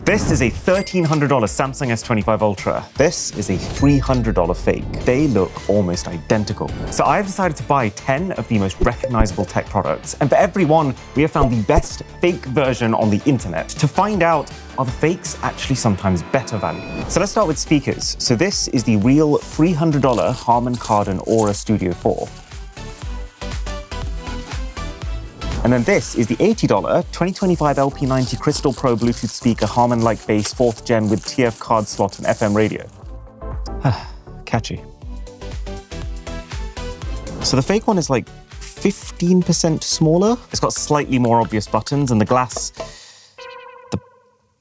This is a $1,300 Samsung S25 Ultra. This is a $300 fake. They look almost identical. So I've decided to buy 10 of the most recognizable tech products, and for every one, we have found the best fake version on the internet to find out, are the fakes actually sometimes better value? So let's start with speakers. So this is the real $300 Harman Kardon Aura Studio 4. And then this is the $80 2025 LP90 Crystal Pro Bluetooth speaker, Harman-like bass, 4th gen with TF card slot and FM radio. Catchy. So the fake one is like 15% smaller. It's got slightly more obvious buttons, and the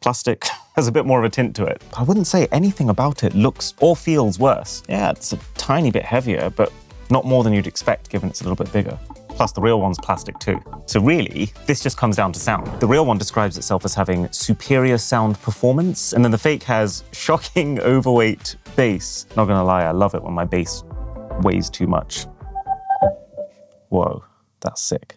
plastic has a bit more of a tint to it. I wouldn't say anything about it looks or feels worse. Yeah, it's a tiny bit heavier, but not more than you'd expect given it's a little bit bigger. Plus, the real one's plastic too. So really, this just comes down to sound. The real one describes itself as having superior sound performance, and then the fake has shocking overweight bass. Not gonna lie, I love it when my bass weighs too much. Whoa, that's sick.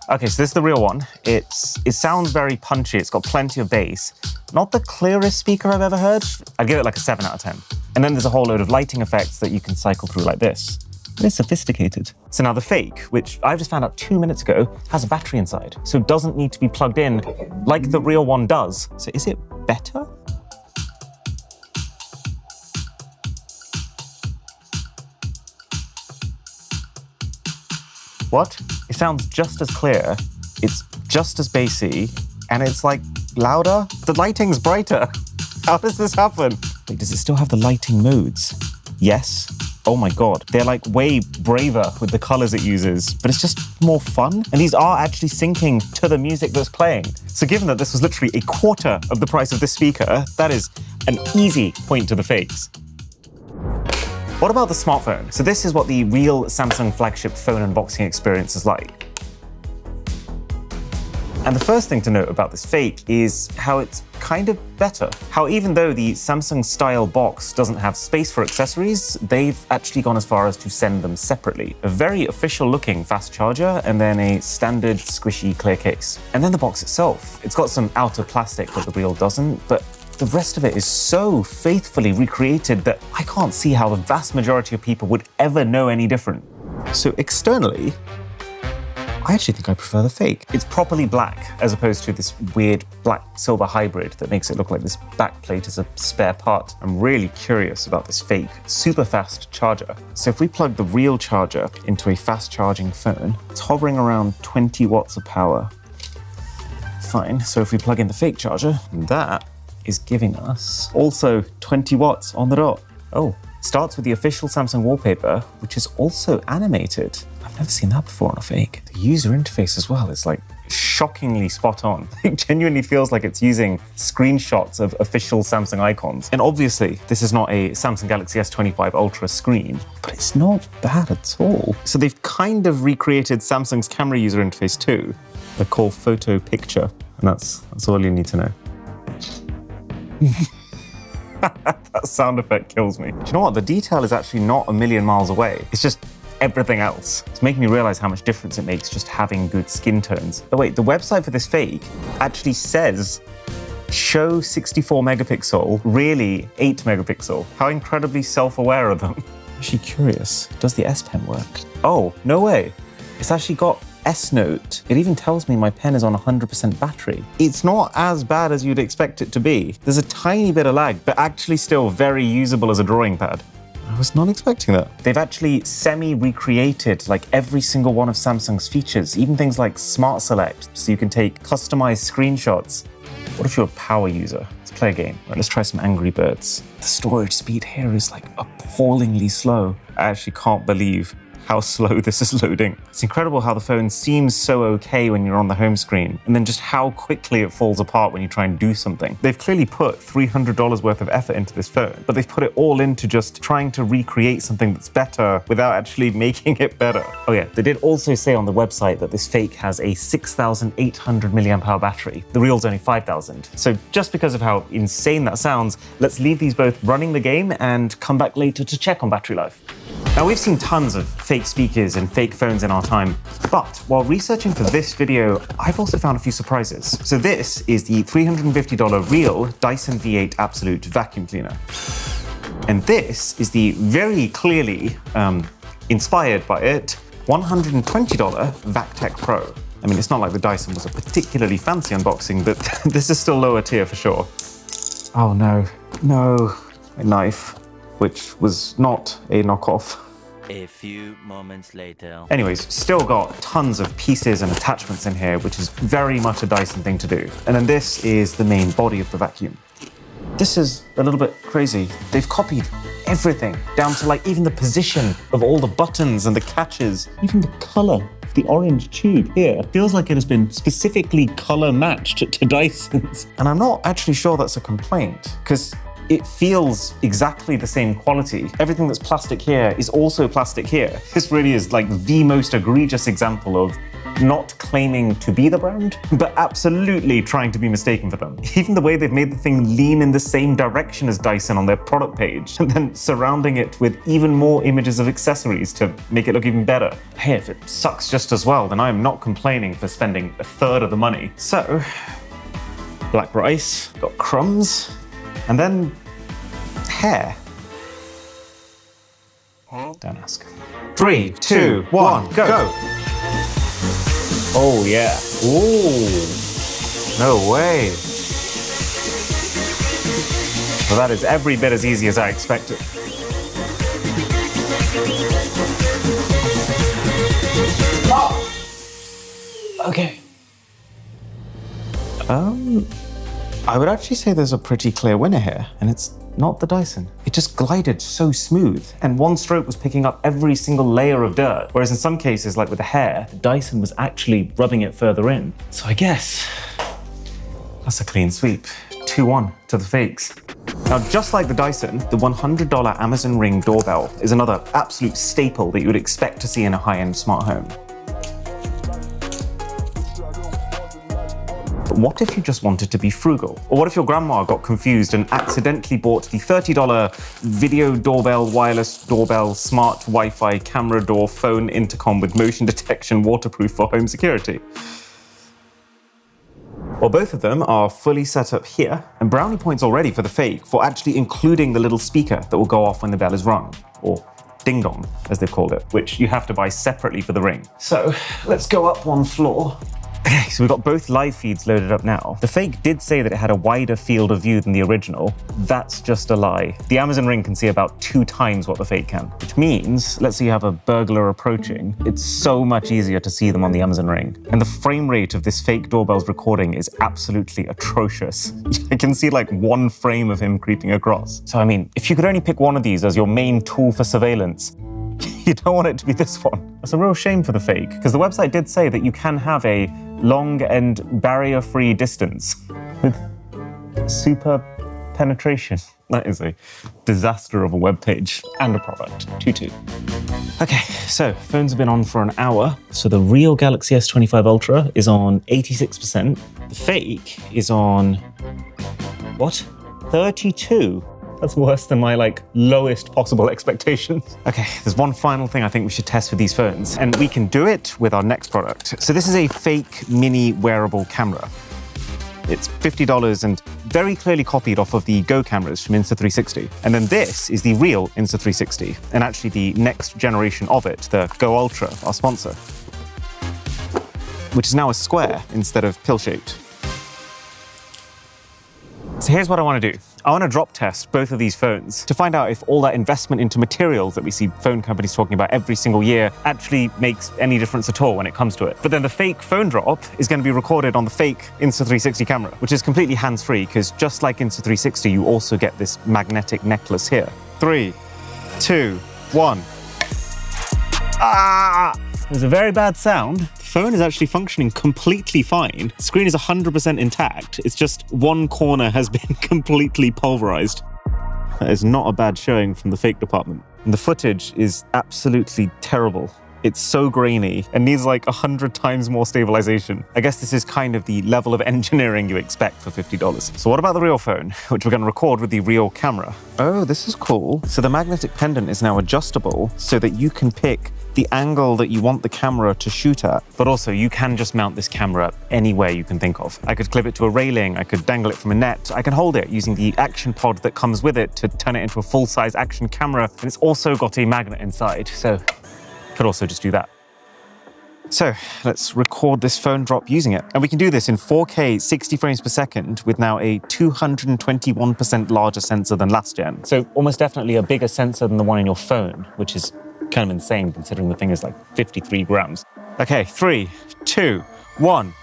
Okay, so this is the real one. It sounds very punchy. It's got plenty of bass. Not the clearest speaker I've ever heard. I'd give it like a 7 out of 10. And then there's a whole load of lighting effects that you can cycle through like this. They're sophisticated. So now the fake, which I've just found out 2 minutes ago, has a battery inside, so it doesn't need to be plugged in like the real one does. So is it better? What? It sounds just as clear, it's just as bassy, and it's like louder. The lighting's brighter. How does this happen? Wait, does it still have the lighting modes? Yes. Oh my God, they're like way braver with the colors it uses, but it's just more fun. And these are actually syncing to the music that's playing. So given that this was literally a quarter of the price of this speaker, that is an easy point to the fakes. What about the smartphone? So this is what the real Samsung flagship phone unboxing experience is like. And the first thing to note about this fake is how it's kind of better. How even though the Samsung style box doesn't have space for accessories, they've actually gone as far as to send them separately. A very official looking fast charger, and then a standard squishy clear case. And then the box itself. It's got some outer plastic that the real doesn't, but the rest of it is so faithfully recreated that I can't see how the vast majority of people would ever know any different. So externally, I actually think I prefer the fake. It's properly black, as opposed to this weird black-silver hybrid that makes it look like this backplate is a spare part. I'm really curious about this fake, super fast charger. So if we plug the real charger into a fast-charging phone, it's hovering around 20 watts of power. Fine, so if we plug in the fake charger, that is giving us also 20 watts on the dot. Oh, starts with the official Samsung wallpaper, which is also animated. I've never seen that before on a fake. The user interface as well is like shockingly spot on. It genuinely feels like it's using screenshots of official Samsung icons. And obviously, this is not a Samsung Galaxy S25 Ultra screen, but it's not bad at all. So they've kind of recreated Samsung's camera user interface too. They call photo picture, and that's all you need to know. That sound effect kills me. Do you know what? The detail is actually not a million miles away. It's just everything else. It's making me realize how much difference it makes just having good skin tones. Oh wait, the website for this fake actually says show 64 megapixel, really 8 megapixel. How incredibly self-aware of them. I'm actually curious, does the S Pen work? Oh, no way. It's actually got S Note. It even tells me my pen is on 100% battery. It's not as bad as you'd expect it to be. There's a tiny bit of lag, but actually still very usable as a drawing pad. I was not expecting that. They've actually semi-recreated like every single one of Samsung's features, even things like Smart Select, so you can take customized screenshots. What if you're a power user? Let's play a game. Right, let's try some Angry Birds. The storage speed here is like appallingly slow. I actually can't believe how slow this is loading. It's incredible how the phone seems so okay when you're on the home screen, and then just how quickly it falls apart when you try and do something. They've clearly put $300 worth of effort into this phone, but they've put it all into just trying to recreate something that's better without actually making it better. Oh yeah, they did also say on the website that this fake has a 6,800 milliamp hour battery. The real's only 5,000. So just because of how insane that sounds, let's leave these both running the game and come back later to check on battery life. Now, we've seen tons of fake speakers and fake phones in our time, but while researching for this video, I've also found a few surprises. So this is the $350 real Dyson V8 Absolute vacuum cleaner. And this is the very clearly inspired by it $120 VacTech Pro. I mean, it's not like the Dyson was a particularly fancy unboxing, but this is still lower tier for sure. Oh no, no, a knife, which was not a knockoff. A few moments later. Anyways, still got tons of pieces and attachments in here, which is very much a Dyson thing to do. And then this is the main body of the vacuum. This is a little bit crazy. They've copied everything, down to like even the position of all the buttons and the catches, even the color of the orange tube here. Feels like it has been specifically color matched to Dyson's. And I'm not actually sure that's a complaint, because it feels exactly the same quality. Everything that's plastic here is also plastic here. This really is like the most egregious example of not claiming to be the brand, but absolutely trying to be mistaken for them. Even the way they've made the thing lean in the same direction as Dyson on their product page, and then surrounding it with even more images of accessories to make it look even better. Hey, if it sucks just as well, then I am not complaining for spending a third of the money. So, black rice, got crumbs, and then hair. Don't ask. 3, 2, 1, go! Oh yeah. Ooh. No way. Well, that is every bit as easy as I expected. Oh! Okay. I would actually say there's a pretty clear winner here, and it's not the Dyson. It just glided so smooth, and one stroke was picking up every single layer of dirt. Whereas in some cases, like with the hair, the Dyson was actually rubbing it further in. So I guess that's a clean sweep. 2-1 to the fakes. Now, just like the Dyson, the $100 Amazon Ring doorbell is another absolute staple that you would expect to see in a high-end smart home. But what if you just wanted to be frugal? Or what if your grandma got confused and accidentally bought the $30 video doorbell, wireless doorbell, smart Wi-Fi, camera door, phone intercom with motion detection, waterproof for home security? Well, both of them are fully set up here, and brownie points already for the fake for actually including the little speaker that will go off when the bell is rung, or ding dong, as they've called it, which you have to buy separately for the Ring. So let's go up one floor. Okay, so we've got both live feeds loaded up now. The fake did say that it had a wider field of view than the original. That's just a lie. The Amazon Ring can see about 2 times what the fake can, which means, let's say you have a burglar approaching, it's so much easier to see them on the Amazon Ring. And the frame rate of this fake doorbell's recording is absolutely atrocious. I can see like 1 frame of him creeping across. So I mean, if you could only pick one of these as your main tool for surveillance, you don't want it to be this one. That's a real shame for the fake, because the website did say that you can have a long and barrier-free distance with super penetration. That is a disaster of a web page and a product. 2-2. Okay, so phones have been on for an hour. So the real Galaxy S25 Ultra is on 86%. The fake is on, what? 32? That's worse than my lowest possible expectations. Okay, there's one final thing I think we should test with these phones, and we can do it with our next product. So this is a fake mini wearable camera. It's $50 and very clearly copied off of the Go cameras from Insta360. And then this is the real Insta360, and actually the next generation of it, the Go Ultra, our sponsor, which is now a square instead of pill-shaped. So here's what I want to do. I want to drop test both of these phones to find out if all that investment into materials that we see phone companies talking about every single year actually makes any difference at all when it comes to it. But then the fake phone drop is going to be recorded on the fake Insta360 camera, which is completely hands-free, because just like Insta360, you also get this magnetic necklace here. 3, 2, 1. Ah! There's a very bad sound. The phone is actually functioning completely fine. The screen is 100% intact. It's just one corner has been completely pulverized. That is not a bad showing from the fake department. And the footage is absolutely terrible. It's so grainy and needs like 100 times more stabilization. I guess this is kind of the level of engineering you expect for $50. So what about the real phone, which we're going to record with the real camera? Oh, this is cool. So the magnetic pendant is now adjustable so that you can pick the angle that you want the camera to shoot at. But also you can just mount this camera anywhere you can think of. I could clip it to a railing, I could dangle it from a net, I can hold it using the action pod that comes with it to turn it into a full-size action camera. And it's also got a magnet inside, so could also just do that. So let's record this phone drop using it. And we can do this in 4K 60 frames per second with now a 221% larger sensor than last gen. So almost definitely a bigger sensor than the one in your phone, which is kind of insane considering the thing is like 53 grams. Okay, 3, 2, 1.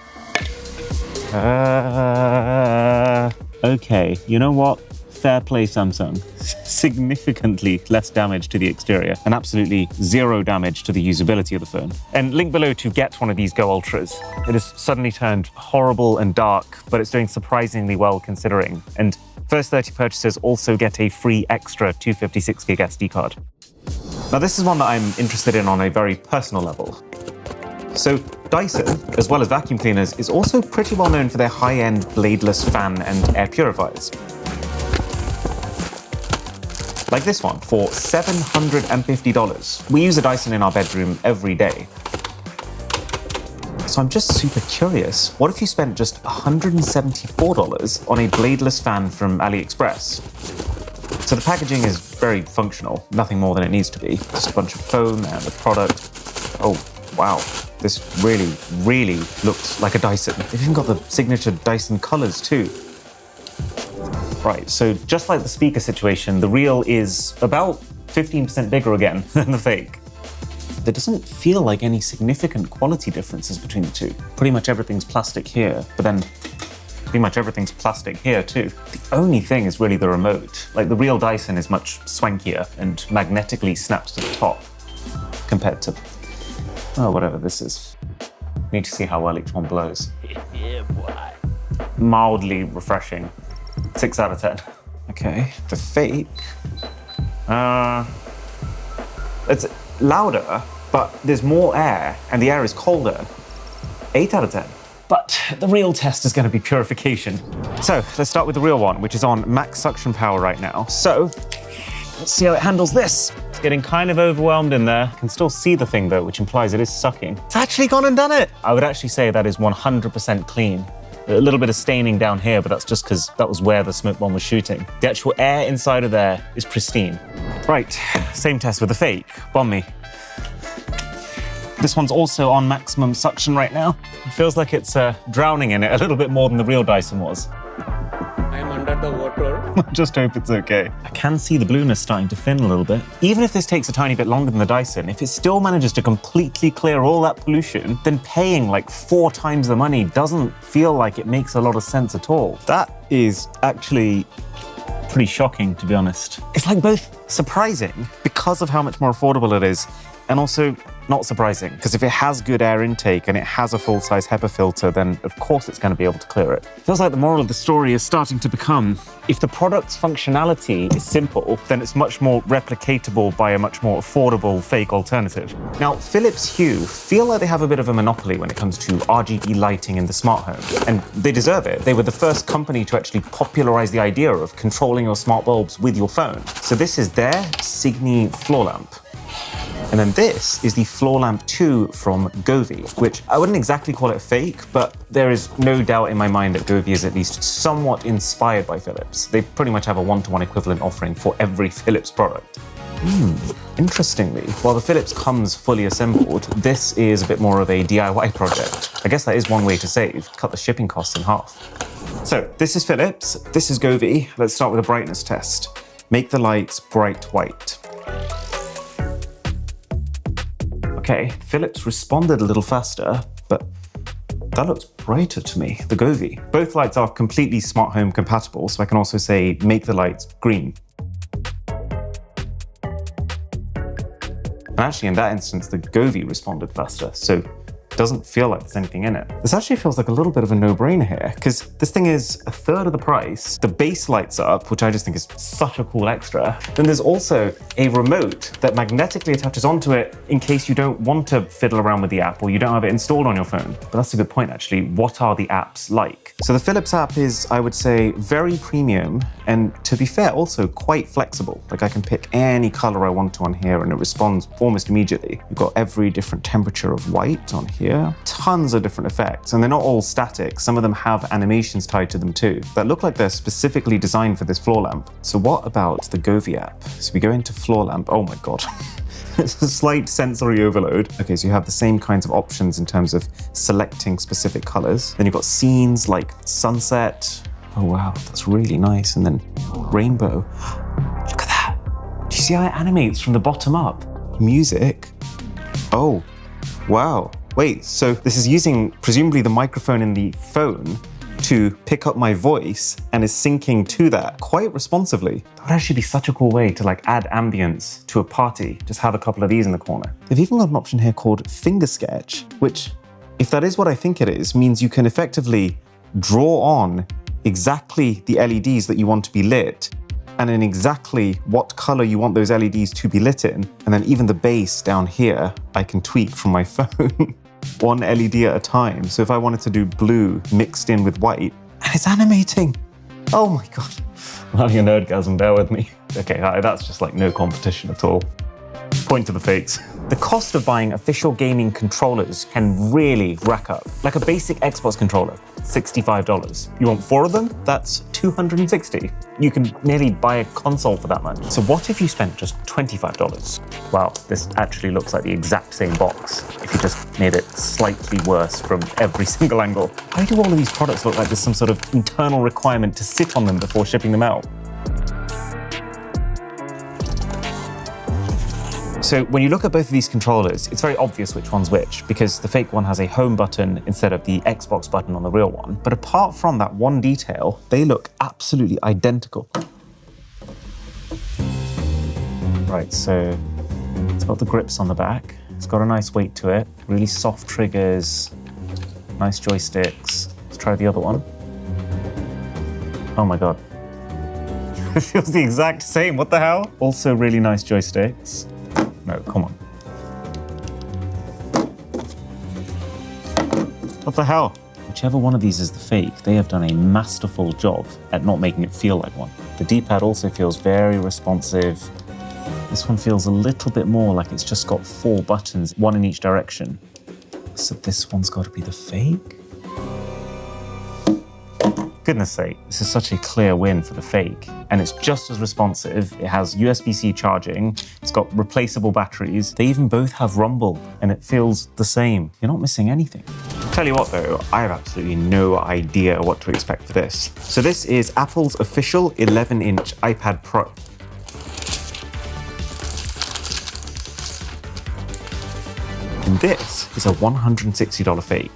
Okay, you know what? Fair play, Samsung. Significantly less damage to the exterior and absolutely zero damage to the usability of the phone. And link below to get one of these Go Ultras. It has suddenly turned horrible and dark, but it's doing surprisingly well considering. And first 30 purchasers also get a free extra 256 gig SD card. Now this is one that I'm interested in on a very personal level. So Dyson, as well as vacuum cleaners, is also pretty well known for their high-end bladeless fan and air purifiers. Like this one for $750. We use a Dyson in our bedroom every day. So I'm just super curious. What if you spent just $174 on a bladeless fan from AliExpress? So the packaging is very functional, nothing more than it needs to be. Just a bunch of foam and a product. Oh, wow. This really, really looks like a Dyson. They've even got the signature Dyson colors too. Right, so just like the speaker situation, the real is about 15% bigger again than the fake. There doesn't feel like any significant quality differences between the two. Pretty much everything's plastic here, but then pretty much everything's plastic here too. The only thing is really the remote. Like the real Dyson is much swankier and magnetically snaps to the top compared to, oh, whatever this is. Need to see how well each one blows. Yeah, boy. Mildly refreshing. 6 out of 10. Okay, the fake. It's louder, but there's more air and the air is colder. 8 out of 10. But the real test is going to be purification. So let's start with the real one, which is on max suction power right now. So let's see how it handles this. It's getting kind of overwhelmed in there. I can still see the thing though, which implies it is sucking. It's actually gone and done it. I would actually say that is 100% clean. A little bit of staining down here, but that's just because that was where the smoke bomb was shooting. The actual air inside of there is pristine. Right, same test with the fake. Bomb me. This one's also on maximum suction right now. It feels like it's drowning in it a little bit more than the real Dyson was. I'm under the water. I just hope it's okay. I can see the blueness starting to thin a little bit. Even if this takes a tiny bit longer than the Dyson, if it still manages to completely clear all that pollution, then paying like 4 times the money doesn't feel like it makes a lot of sense at all. That is actually pretty shocking, to be honest. It's like both surprising because of how much more affordable it is, and also not surprising, because if it has good air intake and it has a full-size HEPA filter, then of course it's going to be able to clear it. Feels like the moral of the story is starting to become, if the product's functionality is simple, then it's much more replicatable by a much more affordable fake alternative. Now, Philips Hue feel like they have a bit of a monopoly when it comes to RGB lighting in the smart home, and they deserve it. They were the first company to actually popularize the idea of controlling your smart bulbs with your phone. So this is their Signy floor lamp. And then this is the Floor Lamp 2 from Govee, which I wouldn't exactly call it fake, but there is no doubt in my mind that Govee is at least somewhat inspired by Philips. They pretty much have a one-to-one equivalent offering for every Philips product. Interestingly, while the Philips comes fully assembled, this is a bit more of a DIY project. I guess that is one way to save, cut the shipping costs in half. So this is Philips, this is Govee. Let's start with a brightness test. Make the lights bright white. Okay, Philips responded a little faster, but that looks brighter to me, the Govee. Both lights are completely smart home compatible, so I can also say make the lights green. And actually in that instance, the Govee responded faster, so doesn't feel like there's anything in it. This actually feels like a little bit of a no-brainer here, because this thing is a third of the price. The base lights up, which I just think is such a cool extra. Then there's also a remote that magnetically attaches onto it in case you don't want to fiddle around with the app or you don't have it installed on your phone. But that's a good point, actually. What are the apps like? So the Philips app is, I would say, very premium, and to be fair, also quite flexible. Like I can pick any color I want to on here and it responds almost immediately. You've got every different temperature of white on here, tons of different effects, and they're not all static. Some of them have animations tied to them too that look like they're specifically designed for this floor lamp. So what about the Govee app? So we go into floor lamp. Oh my God. It's a slight sensory overload. Okay, so you have the same kinds of options in terms of selecting specific colors. Then you've got scenes like sunset. Oh wow, that's really nice. And then rainbow. Look at that. Do you see how it animates from the bottom up? Music. Oh, wow. Wait, so this is using presumably the microphone in the phone to pick up my voice and is syncing to that quite responsively. That would actually be such a cool way to like add ambience to a party. Just have a couple of these in the corner. They've even got an option here called Finger Sketch, which, if that is what I think it is, means you can effectively draw on exactly the LEDs that you want to be lit and in exactly what color you want those LEDs to be lit in. And then even the base down here, I can tweak from my phone. One LED at a time. So if I wanted to do blue mixed in with white, and it's animating. Oh my God. I'm having a nerdgasm, bear with me. Okay, that's just like no competition at all. Point to the fakes. The cost of buying official gaming controllers can really rack up. Like a basic Xbox controller, $65. You want 4 of them? That's $260. You can nearly buy a console for that much. So what if you spent just $25? Wow, this actually looks like the exact same box if you just made it slightly worse from every single angle. Why do all of these products look like there's some sort of internal requirement to sit on them before shipping them out? So when you look at both of these controllers, it's very obvious which one's which, because the fake one has a home button instead of the Xbox button on the real one. But apart from that one detail, they look absolutely identical. Right, so it's got the grips on the back. It's got a nice weight to it, really soft triggers, nice joysticks. Let's try the other one. Oh my God. It feels the exact same, what the hell? Also really nice joysticks. No, come on. What the hell? Whichever one of these is the fake, they have done a masterful job at not making it feel like one. The D-pad also feels very responsive. This one feels a little bit more like it's just got 4 buttons, one in each direction. So this one's got to be the fake? Goodness sake, this is such a clear win for the fake. And it's just as responsive. It has USB-C charging. It's got replaceable batteries. They even both have rumble, and it feels the same. You're not missing anything. Tell you what though, I have absolutely no idea what to expect for this. So this is Apple's official 11-inch iPad Pro. And this is a $160 fake.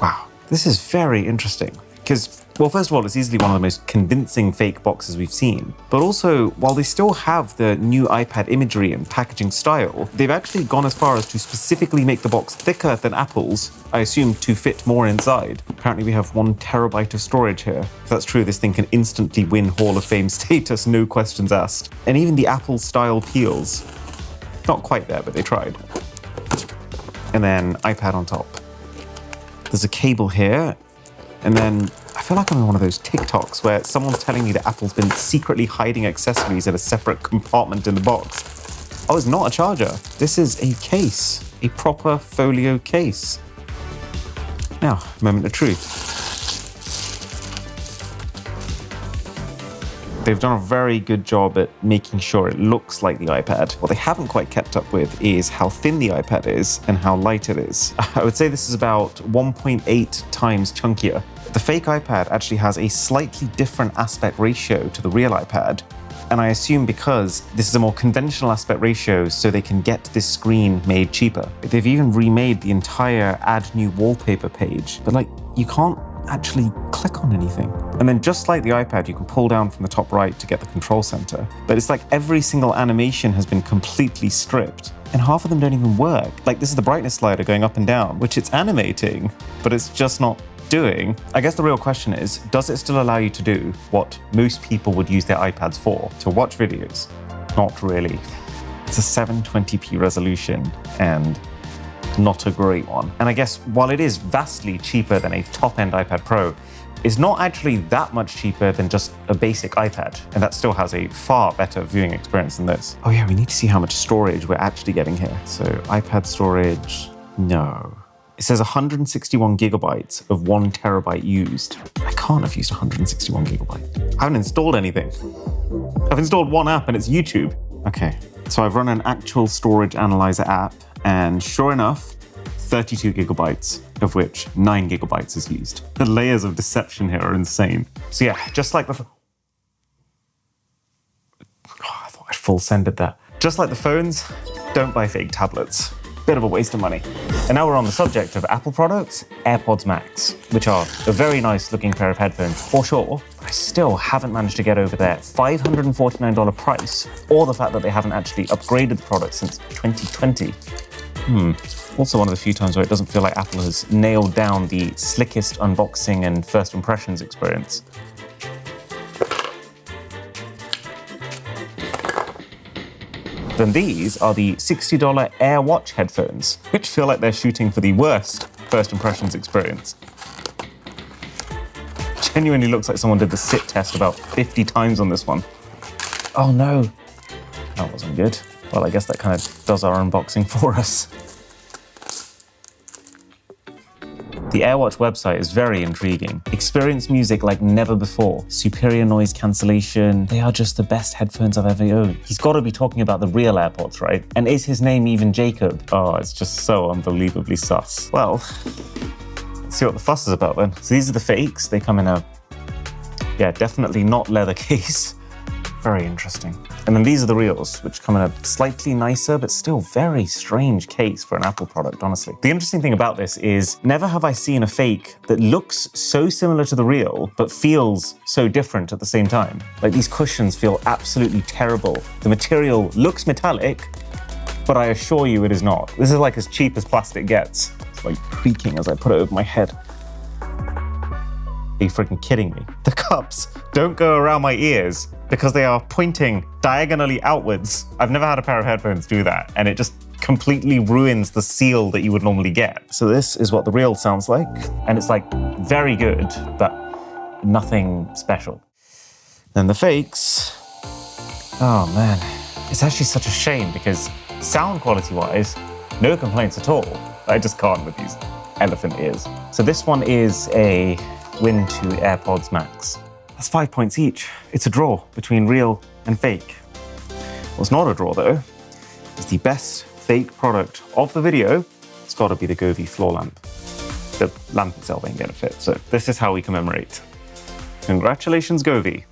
Wow, this is very interesting. Because, well, first of all, it's easily one of the most convincing fake boxes we've seen. But also, while they still have the new iPad imagery and packaging style, they've actually gone as far as to specifically make the box thicker than Apple's, I assume to fit more inside. Apparently we have 1 terabyte of storage here. If that's true, this thing can instantly win Hall of Fame status, no questions asked. And even the Apple style peels. Not quite there, but they tried. And then iPad on top. There's a cable here. And then I feel like I'm in one of those TikToks where someone's telling me that Apple's been secretly hiding accessories in a separate compartment in the box. Oh, it's not a charger. This is a case, a proper folio case. Now, moment of truth. They've done a very good job at making sure it looks like the iPad. What they haven't quite kept up with is how thin the iPad is and how light it is. I would say this is about 1.8 times chunkier. The fake iPad actually has a slightly different aspect ratio to the real iPad. And I assume because this is a more conventional aspect ratio, so they can get this screen made cheaper. They've even remade the entire add new wallpaper page, but like, you can't actually click on anything. And then just like the iPad, you can pull down from the top right to get the control center. But it's like every single animation has been completely stripped. and half of them don't even work. Like, this is the brightness slider going up and down, which it's animating, but it's just not doing. I guess the real question is, does it still allow you to do what most people would use their iPads for, to watch videos? Not really. It's a 720p resolution and not a great one. And I guess while it is vastly cheaper than a top-end iPad Pro, it's not actually that much cheaper than just a basic iPad, and that still has a far better viewing experience than this. Oh yeah, we need to see how much storage we're actually getting here. So iPad storage, no. It says 161 gigabytes of 1 terabyte used. I can't have used 161 gigabytes. I haven't installed anything. I've installed one app and it's YouTube. Okay, so I've run an actual storage analyzer app, and sure enough, 32 gigabytes, of which 9 gigabytes is used. The layers of deception here are insane. So yeah, just like the... I thought I'd full sended that. Just like the phones, don't buy fake tablets. Bit of a waste of money. And now we're on the subject of Apple products, AirPods Max, which are a very nice looking pair of headphones for sure, but I still haven't managed to get over their $549 price, or the fact that they haven't actually upgraded the product since 2020. Also one of the few times where it doesn't feel like Apple has nailed down the slickest unboxing and first impressions experience. Then these are the $60 AirWatch headphones, which feel like they're shooting for the worst first impressions experience. Genuinely looks like someone did the sit test about 50 times on this one. Oh no, that wasn't good. Well, I guess that kind of does our unboxing for us. The AirWatch website is very intriguing. Experience music like never before. Superior noise cancellation. They are just the best headphones I've ever owned. He's got to be talking about the real AirPods, right? And is his name even Jacob? Oh, it's just so unbelievably sus. Well, let's see what the fuss is about then. So these are the fakes. They come in a, yeah, definitely not leather case. Very interesting. And then these are the reals, which come in a slightly nicer, but still very strange case for an Apple product, honestly. The interesting thing about this is never have I seen a fake that looks so similar to the real, but feels so different at the same time. Like, these cushions feel absolutely terrible. The material looks metallic, but I assure you it is not. This is like as cheap as plastic gets. It's like creaking as I put it over my head. Are you freaking kidding me? The cups don't go around my ears because they are pointing diagonally outwards. I've never had a pair of headphones do that, and it just completely ruins the seal that you would normally get. So this is what the real sounds like, and it's like very good, but nothing special. Then the fakes. Oh man, it's actually such a shame because sound quality-wise, no complaints at all. I just can't with these elephant ears. So this one is a Win 2 AirPods Max. That's 5 points each. It's a draw between real and fake. What's not a draw though is the best fake product of the video. It's got to be the Govee floor lamp. The lamp itself ain't gonna fit, so this is how we commemorate. Congratulations, Govee.